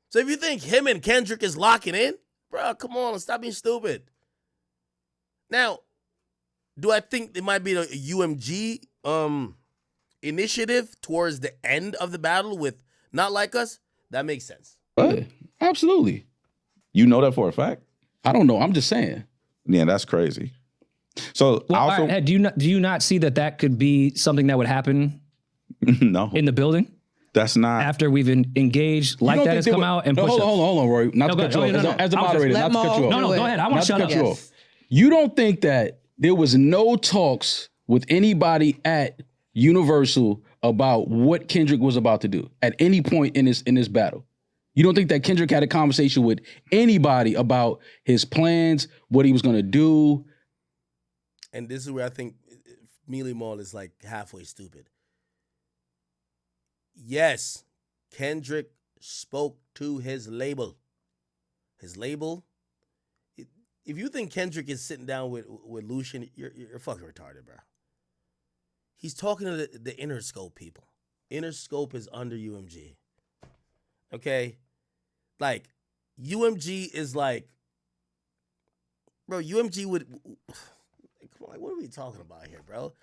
So if you think him and Kendrick is locking in, bro, come on, stop being stupid. Now, do I think it might be a UMG initiative towards the end of the battle with Not Like Us? That makes sense.
Yeah, absolutely.
You know that for a fact?
I don't know. I'm just saying.
Yeah, that's crazy. So
Well,
also,
all right, do you not see that could be something that would happen
no,
in the building
that's not.
after we've engaged like that has come out and
no,
push
hold on, Rory. Not
No,
to
go
cut you
ahead.
off.
No, no,
As a
no.
moderator,
Let
not to cut you
Maul
off.
No, go ahead. I want
Not
to shut
cut
up.
you off. You don't think that there was no talks with anybody at Universal about what Kendrick was about to do at any point in this battle? You don't think that Kendrick had a conversation with anybody about his plans, what he was going to do?
And this is where I think Mealy Mal is like halfway stupid. Yes, Kendrick spoke to his label. His label. If you think Kendrick is sitting down with Lucian, you're fucking retarded, bro. He's talking to the Interscope people. Interscope is under UMG. Okay? Like, UMG is like, bro, UMG would, come on, like, what are we talking about here, bro?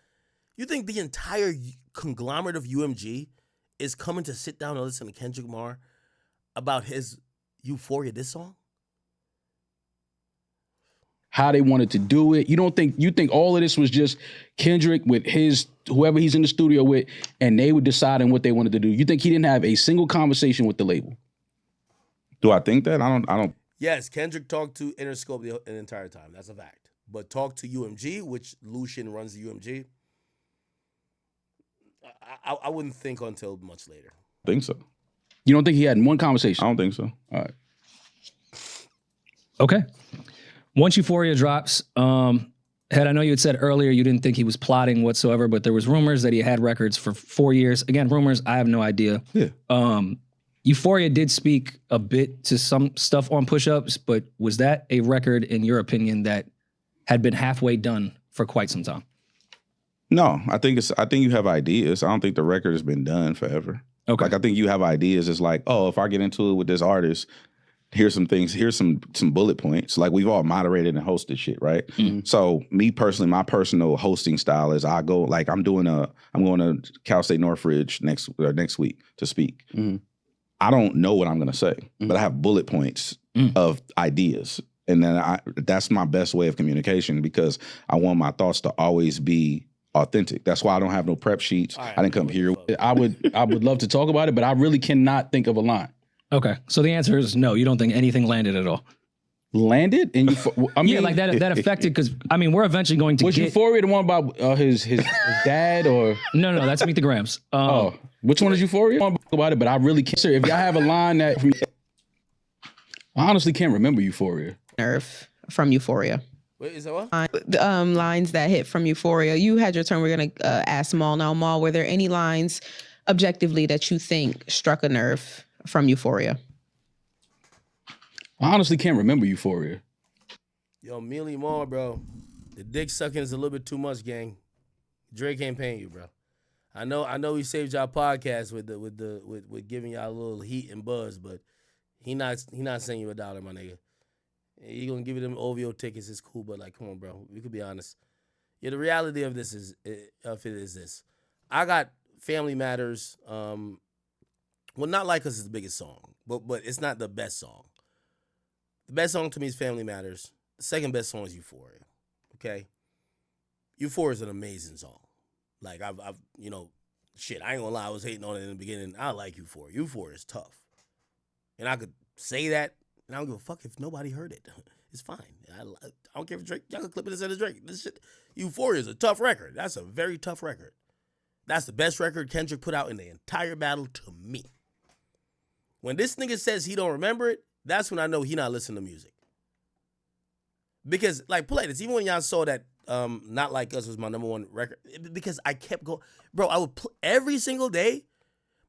You think the entire conglomerate of UMG is coming to sit down and listen to Kendrick Lamar about his Euphoria diss song?
How they wanted to do it. You think all of this was just Kendrick with his whoever he's in the studio with, and they were deciding what they wanted to do? You think he didn't have a single conversation with the label?
Do I think that? I don't.
Yes, Kendrick talked to Interscope the entire time. That's a fact. But talk to UMG, which Lucian runs the UMG, I wouldn't think until much later.
Think so.
You don't think he had one conversation?
I don't think so.
All right.
Okay. Once Euphoria drops, Hed, I know you had said earlier you didn't think he was plotting whatsoever, but there was rumors that he had records for 4 years. Again, rumors, I have no idea.
Yeah.
Euphoria did speak a bit to some stuff on push-ups, but was that a record, in your opinion, that had been halfway done for quite some time?
No, I think you have ideas. I don't think the record has been done forever.
Okay.
Like, I think you have ideas. It's like, oh, if I get into it with this artist, here's some things, here's some bullet points. Like, we've all moderated and hosted shit, right? Mm-hmm. So me personally, my personal hosting style is I go, like, I'm going to Cal State Northridge next week to speak. Mm-hmm. I don't know what I'm going to say, but I have bullet points of ideas. And then that's my best way of communication, because I want my thoughts to always be authentic. That's why I don't have no prep sheets. Right, I didn't come here.
I would love to talk about it, but I really cannot think of a line.
Okay, so the answer is no. You don't think anything landed at all?
Landed? And I mean,
yeah, like that affected, because I mean, we're eventually going to
was
get...
Euphoria the one about his dad, or
no, that's Meet the Grams.
Which one is Euphoria? I want to talk about it, but I really can't. If y'all have a line that I honestly can't remember Euphoria.
Nerve from Euphoria.
Wait, is that what?
Lines that hit from Euphoria. You had your turn. We're gonna ask Mal now. Mal, were there any lines objectively that you think struck a nerve from Euphoria?
I honestly can't remember Euphoria.
Yo, Mealy Mal, bro. The dick sucking is a little bit too much, gang. Drake ain't paying you, bro. I know he saved y'all podcast with giving y'all a little heat and buzz, but he not sending you $1, my nigga. He gonna give you them OVO tickets, it's cool, but like, come on, bro. We could be honest. Yeah, the reality of this is this. I got Family Matters. Well, Not Like Us is the biggest song, but it's not the best song. The best song to me is Family Matters. The second best song is Euphoria. Okay? Euphoria is an amazing song. Like, I've shit, I ain't gonna lie, I was hating on it in the beginning. I like Euphoria. Euphoria is tough. And I could say that, and I don't give a fuck if nobody heard it. It's fine. I don't care if Drake, y'all can clip it and say it's Drake. This shit, Euphoria is a tough record. That's a very tough record. That's the best record Kendrick put out in the entire battle to me. When this nigga says he don't remember it, that's when I know he not listening to music. Because, like, play this. Even when y'all saw that Not Like Us was my #1 record, because I kept going. Bro, I would every single day.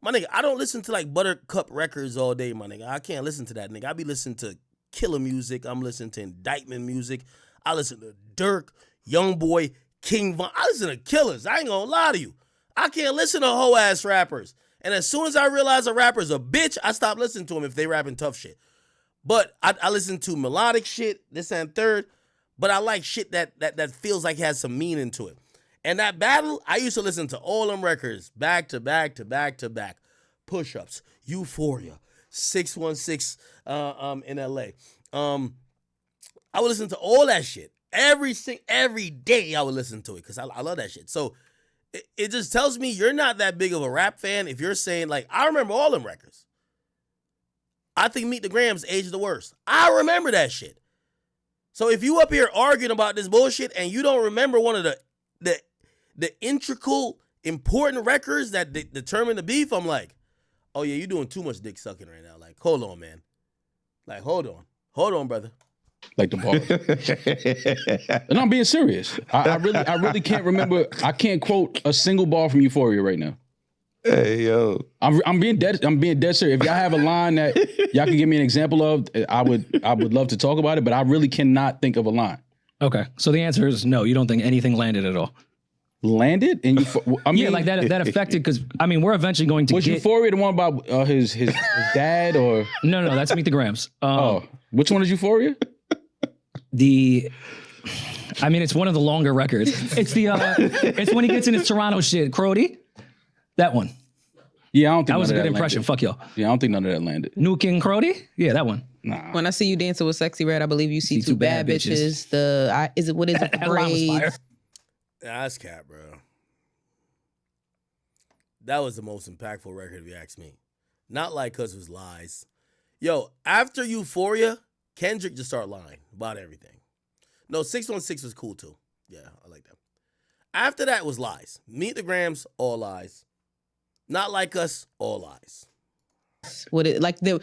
My nigga, I don't listen to, like, Buttercup records all day, my nigga. I can't listen to that, nigga. I be listening to killer music. I'm listening to indictment music. I listen to Dirk, Youngboy, King Von. I listen to killers. I ain't gonna lie to you. I can't listen to hoe-ass rappers. And as soon as I realize a rapper's a bitch, I stop listening to them if they rapping tough shit. But I listen to melodic shit, this and third, but I like shit that feels like it has some meaning to it. And that battle, I used to listen to all them records back to back to back to back. Push-Ups, Euphoria, 616 in LA. I would listen to all that shit. Every day I would listen to it because I love that shit. So it just tells me you're not that big of a rap fan if you're saying, like, I remember all them records. I think Meet the Grams aged the worst. I remember that shit. So if you up here arguing about this bullshit and you don't remember one of the integral, important records that determine the beef, I'm like, oh yeah, you're doing too much dick sucking right now. Like, hold on, man. Like, hold on, brother.
Like the bar. And I'm being serious. I really can't remember. I can't quote a single bar from Euphoria right now.
Hey yo,
I'm being dead serious. If y'all have a line that y'all can give me an example of, I would love to talk about it. But I really cannot think of a line.
Okay, so the answer is no. You don't think anything landed at all.
Landed? And I mean,
Yeah, like that affected, because I mean we're eventually going to
was
get.
Euphoria the one about his dad or
No, that's Meet the Grams.
which one is Euphoria?
I mean, it's one of the longer records. It's it's when he gets in his Toronto shit, Crody. That one.
Yeah, I don't think
That was a good
landed.
impression. Fuck y'all.
Yeah, I don't think none of that landed.
New King Crody? Yeah, that one.
Nah.
When I see you dancing with Sexy Red, I believe you see two bad bitches. What is it? The
That line was fire.
braids.
Nah, that's cap, bro. That was the most impactful record if you ask me. Not Like Us was lies. Yo, after Euphoria, Kendrick just started lying about everything. No, 616 was cool too. Yeah, I like that. After that was lies. Meet the Grams, all lies. Not Like Us, all lies.
What it like the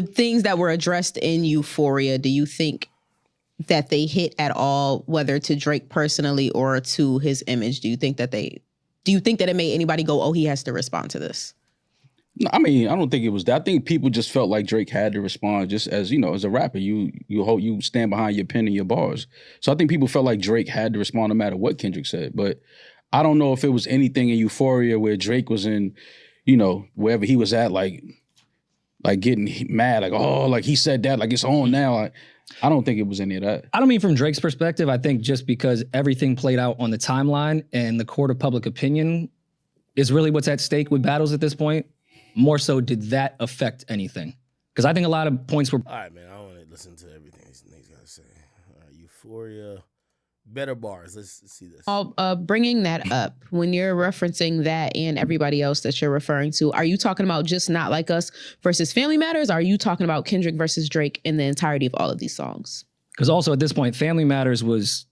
things that were addressed in Euphoria? Do you think that they hit at all, whether to Drake personally or to his image? Do you think that it made anybody go, oh, he has to respond to this?
No, I mean, I don't think it was that. I think people just felt like Drake had to respond, just as, you know, as a rapper, you stand behind your pen and your bars. So I think people felt like Drake had to respond no matter what Kendrick said. But I don't know if it was anything in Euphoria where Drake was in, you know, wherever he was at, like getting mad, like, oh, like he said that, like it's on now. Like, I don't think it was any of that.
I don't mean from Drake's perspective. I think just because everything played out on the timeline and the court of public opinion is really what's at stake with battles at this point. More so, did that affect anything? Because I think a lot of points were.
All right, man. I want to listen to everything these niggas got to say. All right, Euphoria. Better bars. Let's see this.
Bringing that up, when you're referencing that and everybody else that you're referring to, are you talking about just Not Like Us versus Family Matters? Or are you talking about Kendrick versus Drake in the entirety of all of these songs?
Because also at this point, Family Matters was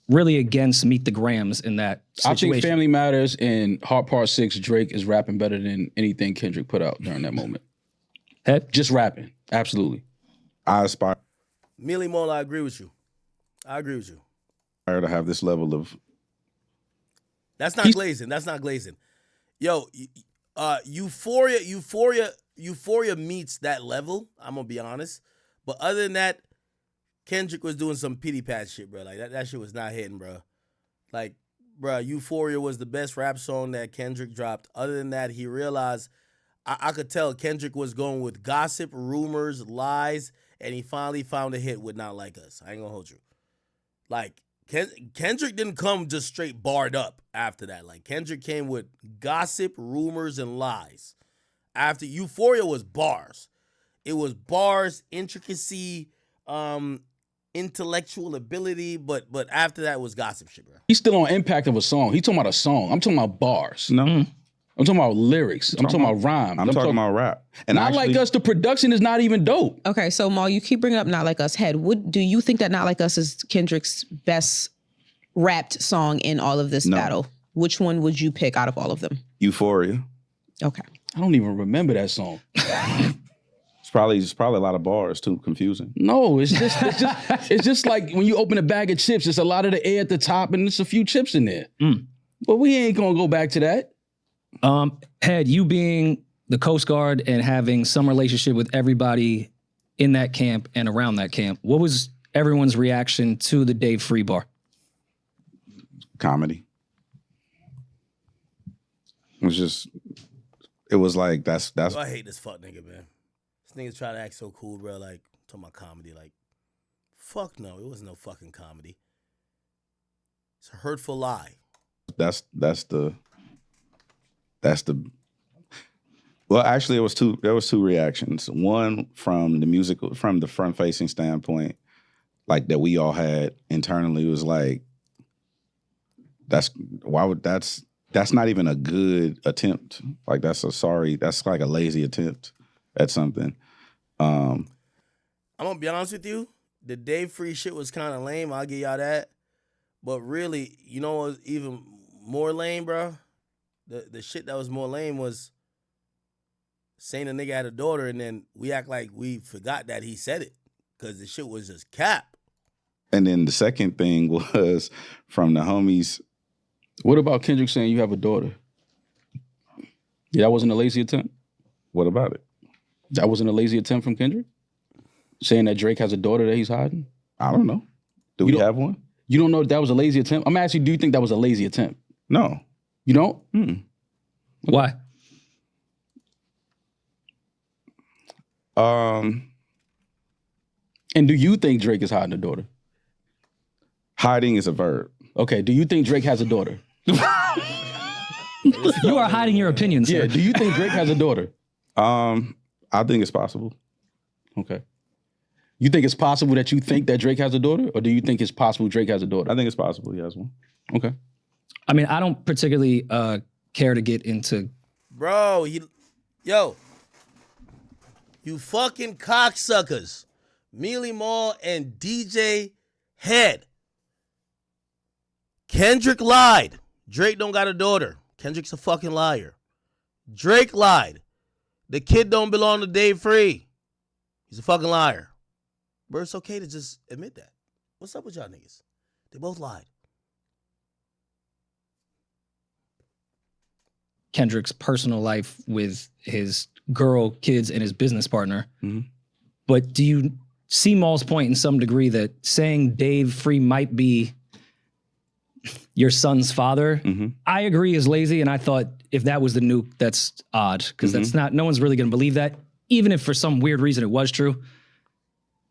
really against Meet the Grams in that situation.
I think Family Matters and Heart Part 6, Drake is rapping better than anything Kendrick put out during that moment.
Head?
Just rapping. Absolutely.
I aspire.
Mealy Mal, I agree with you. I agree with you.
To have this level of
That's not glazing. That's not glazing. Yo, Euphoria meets that level. I'm gonna be honest. But other than that, Kendrick was doing some pity pat shit, bro. Like that shit was not hitting, bro. Like, bro, Euphoria was the best rap song that Kendrick dropped. Other than that, he realized I could tell Kendrick was going with gossip, rumors, lies, and he finally found a hit with Not Like Us. I ain't gonna hold you. Like, Kendrick didn't come just straight barred up after that. Like, Kendrick came with gossip, rumors, and lies. After Euphoria was bars. It was bars, intricacy, intellectual ability, but after that was gossip shit, bro.
He's still on impact of a song. He's talking about a song. I'm talking about bars.
no.
I'm talking about lyrics. I'm talking about rhymes.
I'm talking about rap. And
Not Like Us, the production is not even dope.
Okay, so Mal, you keep bringing up Not Like Us. Head, what do you think that Not Like Us is Kendrick's best rapped song in all of this battle? Which one would you pick out of all of them?
Euphoria.
Okay.
I don't even remember that song.
It's probably a lot of bars too. Confusing.
No, it's just like when you open a bag of chips. It's a lot of the air at the top, and there's a few chips in there. But we ain't gonna go back to that.
Head, you being the Coast Guard and having some relationship with everybody in that camp and around that camp, what was everyone's reaction to the Dave Free bar?
Comedy. It was like that's.
Yo, I hate this fuck nigga, man. This nigga try to act so cool, bro. Like, talking about comedy. Like, fuck no, it was no fucking comedy. It's a hurtful lie.
That's the. Well, actually, there was two reactions. One from the front facing standpoint, like that we all had internally, was like, that's not even a good attempt. Like that's like a lazy attempt at something.
I'm gonna be honest with you. The Dave Free shit was kind of lame. I'll give y'all that. But really, you know what was even more lame, bro? The shit that was more lame was saying a nigga had a daughter and then we act like we forgot that he said it because the shit was just cap.
And then the second thing was from the homies.
What about Kendrick saying you have a daughter? Yeah, that wasn't a lazy attempt?
What about it?
That wasn't a lazy attempt from Kendrick? Saying that Drake has a daughter that he's hiding?
I don't know. Do we have one?
You don't know if that was a lazy attempt? I'm asking you, do you think that was a lazy attempt?
No.
You don't?
Why?
And do you think Drake is hiding a daughter?
Hiding is a verb.
Okay, do you think Drake has a daughter?
You are hiding your opinions.
Yeah,
Sir.
do you think Drake has a daughter?
I think it's possible.
Okay. You think it's possible that you think that Drake has a daughter? Or do you think it's possible Drake has a daughter?
I think it's possible he has one.
Okay.
I mean, I don't particularly care to get into.
Bro, you fucking cocksuckers. Mealy Mal and DJ Hed. Kendrick lied. Drake don't got a daughter. Kendrick's a fucking liar. Drake lied. The kid don't belong to Dave Free. He's a fucking liar. Bro, it's okay to just admit that. What's up with y'all niggas? They both lied.
Kendrick's personal life with his girl, kids, and his business partner.
Mm-hmm.
But do you see Mal's point in some degree that saying Dave Free might be your son's father, I agree is lazy, and I thought if that was the nuke, that's odd, because that's not, no one's really gonna believe that, even if for some weird reason it was true.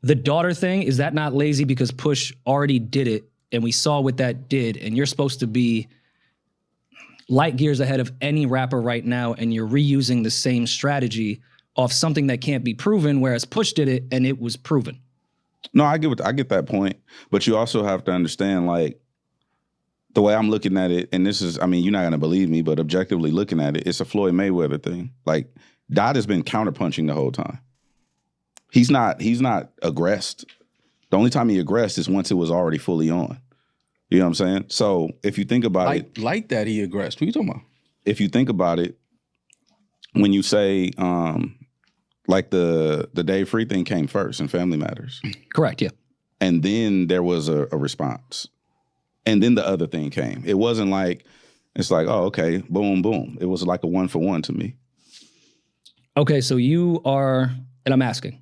The daughter thing, is that not lazy because Push already did it, and we saw what that did, and you're supposed to be light years ahead of any rapper right now, and you're reusing the same strategy off something that can't be proven, whereas Push did it and it was proven.
No, I get that point, but you also have to understand, like, the way I'm looking at it, and this is, I mean, you're not gonna believe me, but objectively looking at it, it's a Floyd Mayweather thing. Like, Dot has been counterpunching the whole time. He's not aggressed. The only time he aggressed is once it was already fully on. You know what I'm saying? So if you think about it,
like that, he aggressed. What are you talking about?
If you think about it, when you say like the Dave Free thing came first in Family Matters.
Correct, yeah.
And then there was a response. And then the other thing came. It wasn't like, it's like, oh, okay, boom, boom. It was like a 1-for-1 to me.
Okay, so you are, and I'm asking,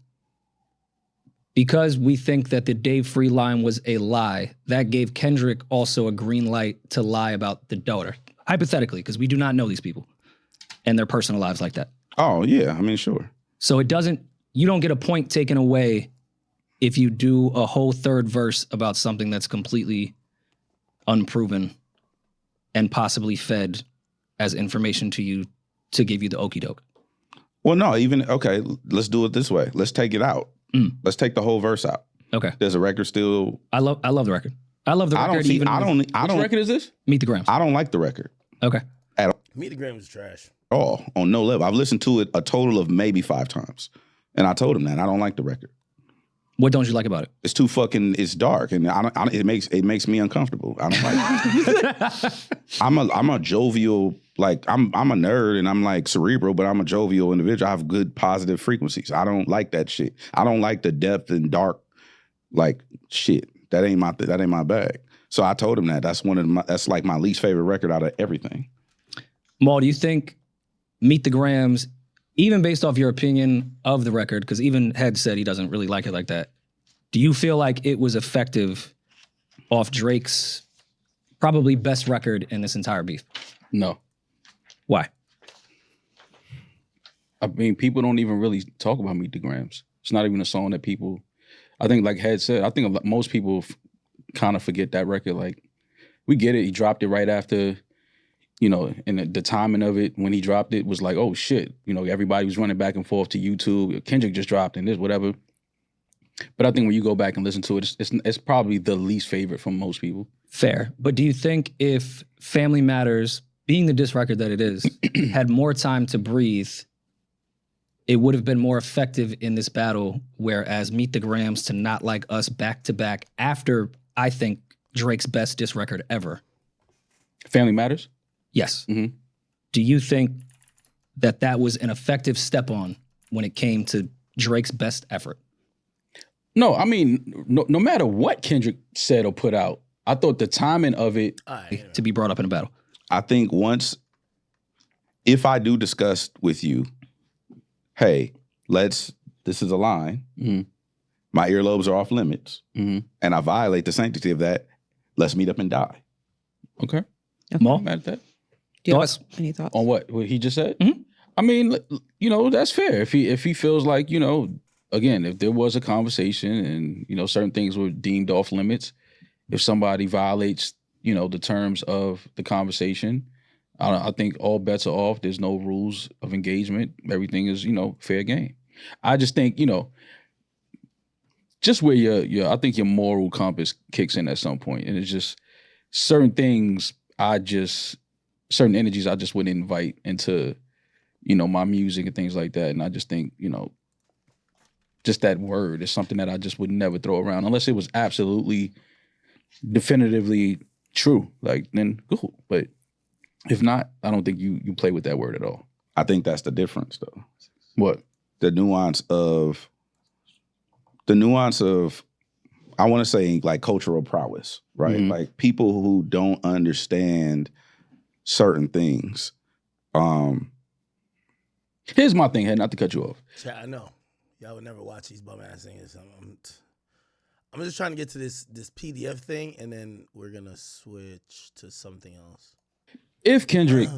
because we think that the Dave Free line was a lie, that gave Kendrick also a green light to lie about the daughter. Hypothetically, because we do not know these people and their personal lives like that.
Oh, yeah, I mean, sure.
So you don't get a point taken away if you do a whole third verse about something that's completely unproven and possibly fed as information to you to give you the okie doke.
Well, no, okay, let's do it this way. Let's take it out. Let's take the whole verse out.
Okay.
There's a record still.
I love the record. I love the record.
Which record is this?
Meet the Grams.
I don't like the record.
Okay.
Meet the Grams is trash.
All on no level. I've listened to it a total of maybe 5 times. And I told him that I don't like the record.
What don't you like about it?
It's too fucking. It's dark, and it makes me uncomfortable. I don't like it. I'm a jovial, like I'm a nerd, and I'm like cerebral, but I'm a jovial individual. I have good positive frequencies. I don't like that shit. I don't like the depth and dark, like shit. That ain't my bag. So I told him that that's like my least favorite record out of everything.
Mal, do you think Meet the Grams, even based off your opinion of the record, because even Hed said he doesn't really like it like that, do you feel like it was effective off Drake's probably best record in this entire beef?
No.
Why?
I mean, people don't even really talk about Meet the Grams. It's not even a song that people, I think like Hed said, I think most people kind of forget that record. Like, we get it. He dropped it right after, and the timing of it when he dropped it was like, oh shit. Everybody was running back and forth to YouTube. Kendrick just dropped and this, whatever. But I think when you go back and listen to it, it's probably the least favorite from most people.
Fair. But do you think if Family Matters, being the diss record that it is, had more time to breathe, it would have been more effective in this battle, whereas Meet the Grams to Not Like Us back to back after, I think, Drake's best diss record ever?
Family Matters?
Yes.
Mm-hmm.
Do you think that was an effective step on when it came to Drake's best effort?
No, I mean, no matter what Kendrick said or put out, I thought the timing of it
to be brought up in a battle.
I think if I do discuss with you, hey, this is a line, my earlobes are off limits, and I violate the sanctity of that, let's meet up and die.
Okay.
Mal?
I'm mad at that.
Do you have any thoughts?
On what he just said?
Mm-hmm.
I mean, that's fair. If he feels like, again, if there was a conversation and, certain things were deemed off limits, if somebody violates, the terms of the conversation, I think all bets are off. There's no rules of engagement. Everything is, fair game. I just think, just where I think your moral compass kicks in at some point. And it's just certain things certain energies I just wouldn't invite into, my music and things like that. And I just think, just that word is something that I just would never throw around unless it was absolutely definitively true. Like, then cool. But if not, I don't think you play with that word at all.
I think that's the difference, though.
What?
The nuance of, I want to say, like, cultural prowess, right?
Mm-hmm.
Like, people who don't understand certain things.
Here's my thing, Hed, not to cut you off.
I know. Y'all would never watch these bum ass things. I'm just trying to get to this PDF thing, and then we're gonna switch to something else.
If Kendrick,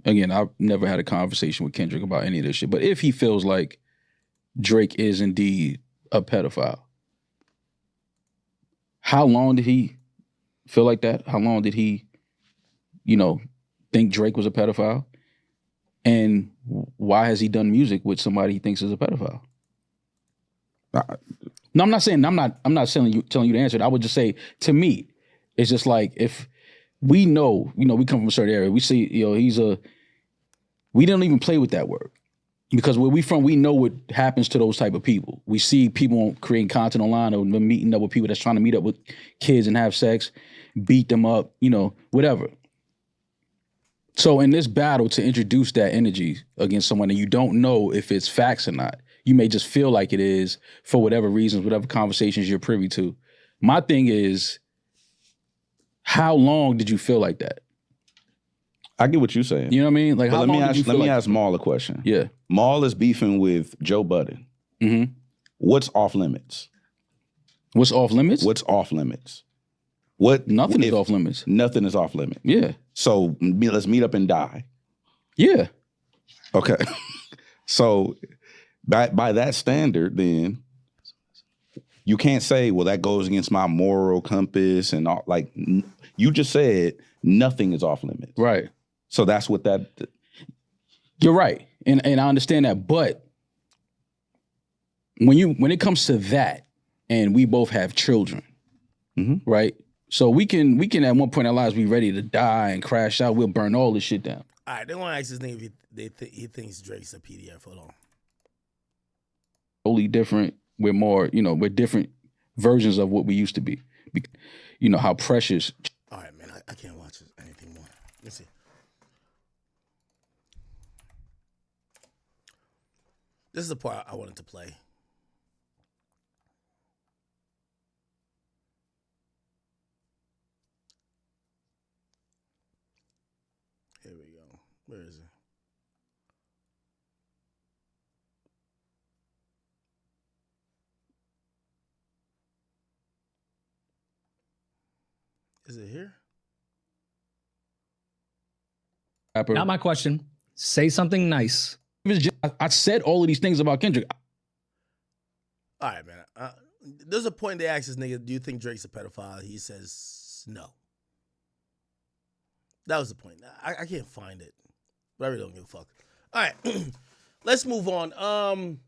again, I've never had a conversation with Kendrick about any of this shit, but if he feels like Drake is indeed a pedophile, how long did he feel like that? How long did he, think Drake was a pedophile? And why has he done music with somebody he thinks is a pedophile? No, I'm not saying I'm not telling you to answer it. I would just say, to me, it's just like, if we know, we come from a certain area, we see, we don't even play with that word. Because where we from, we know what happens to those type of people. We see people creating content online or meeting up with people that's trying to meet up with kids and have sex, beat them up, whatever. So in this battle, to introduce that energy against someone and you don't know if it's facts or not, You may just feel like it is for whatever reasons, whatever conversations you're privy to. My thing is, how long did you feel like that?
I get what you're saying.
You know what I mean? Like,
But
how long did you feel
let me
like
ask Maul a question.
Yeah.
Maul is beefing with Joe Budden.
Mm-hmm.
What's off limits?
What's off limits?
What's off limits? What?
Nothing is off limits.
Nothing is off limits.
Yeah.
So let's meet up and die.
Yeah.
Okay. So by that standard, then you can't say, well, that goes against my moral compass and all. Like you just said, nothing is off limits.
Right.
So that's what that.
You're right, and I understand that, but when it comes to that, and we both have children, right? So we can at one point in our lives be ready to die and crash out. We'll burn all this shit down.
All right, they want to ask this nigga if he thinks Drake's a PDF. Hold on.
Totally different. We're more, we're different versions of what we used to be. How precious.
All right, man, I can't watch anything more. Let's see. This is the part I wanted to play. Here we go. Where is it? Is it here?
Not my question. Say something nice.
I said all of these things about Kendrick.
All right, man. There's a point they asked this nigga, do you think Drake's a pedophile? He says no. That was the point. I can't find it, but I really don't give a fuck. All right, let's move on.